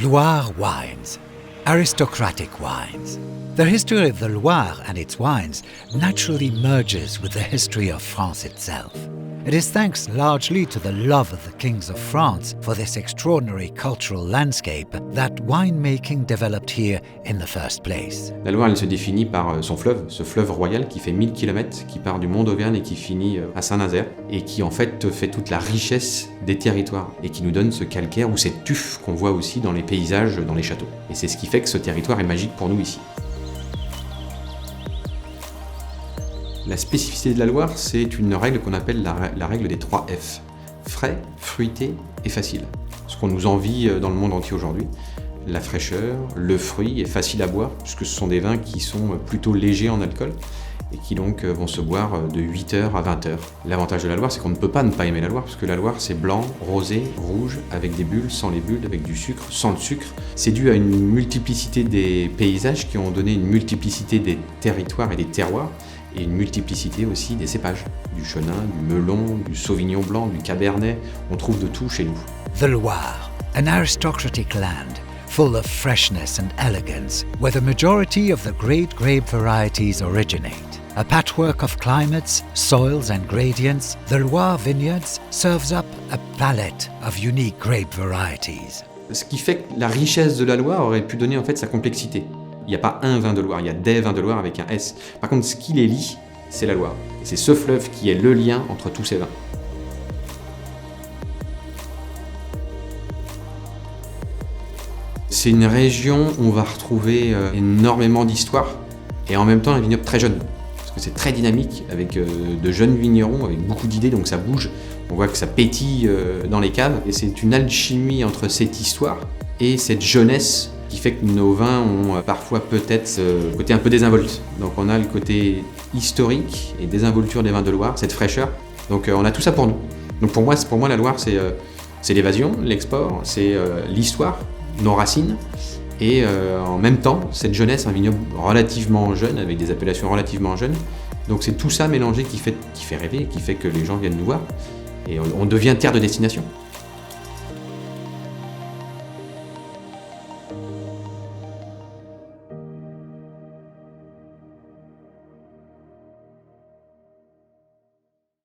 Loire wines, aristocratic wines. The history of the Loire and its wines naturally merges with the history of France itself. It is thanks largely to the love of the kings of France for this extraordinary cultural landscape that winemaking developed here in the first place. La Loire, elle se définit par son fleuve, ce fleuve royal qui fait 1000 km, qui part du Mont d'Auvergne et qui finit à Saint-Nazaire, et qui en fait fait toute la richesse des territoires, et qui nous donne ce calcaire ou cette tuffe qu'on voit aussi dans les paysages, dans les châteaux. Et c'est ce qui fait que ce territoire est magique pour nous ici. La spécificité de la Loire, c'est une règle qu'on appelle la règle des 3 F. Frais, fruité et facile. Ce qu'on nous envie dans le monde entier aujourd'hui. La fraîcheur, le fruit est facile à boire, puisque ce sont des vins qui sont plutôt légers en alcool et qui donc vont se boire de 8h à 20h. L'avantage de la Loire, c'est qu'on ne peut pas ne pas aimer la Loire, parce que la Loire, c'est blanc, rosé, rouge, avec des bulles, sans les bulles, avec du sucre, sans le sucre. C'est dû à une multiplicité des paysages qui ont donné une multiplicité des territoires et des terroirs, et une multiplicité aussi des cépages. Du chenin, du melon, du sauvignon blanc, du cabernet, on trouve de tout chez nous. The Loire, an aristocratic land, full of freshness and elegance, where the majority of the great grape varieties originate. A patchwork of climates, soils and gradients, the Loire Vineyards serves up a palette of unique grape varieties. Ce qui fait que la richesse de la Loire aurait pu donner en fait sa complexité. Il n'y a pas un vin de Loire, il y a des vins de Loire avec un S. Par contre, ce qui les lie, c'est la Loire. Et c'est ce fleuve qui est le lien entre tous ces vins. C'est une région où on va retrouver énormément d'histoire et en même temps un vignoble très jeune. Parce que c'est très dynamique avec de jeunes vignerons, avec beaucoup d'idées, donc ça bouge. On voit que ça pétille dans les caves et c'est une alchimie entre cette histoire et cette jeunesse qui fait que nos vins ont parfois peut-être ce côté un peu désinvolte. Donc on a le côté historique et désinvolture des vins de Loire, cette fraîcheur. Donc on a tout ça pour nous. Donc pour moi la Loire, c'est l'évasion, l'export, c'est l'histoire, nos racines, et en même temps, cette jeunesse, un vignoble relativement jeune, avec des appellations relativement jeunes. Donc c'est tout ça mélangé qui fait rêver, qui fait que les gens viennent nous voir, et on devient terre de destination.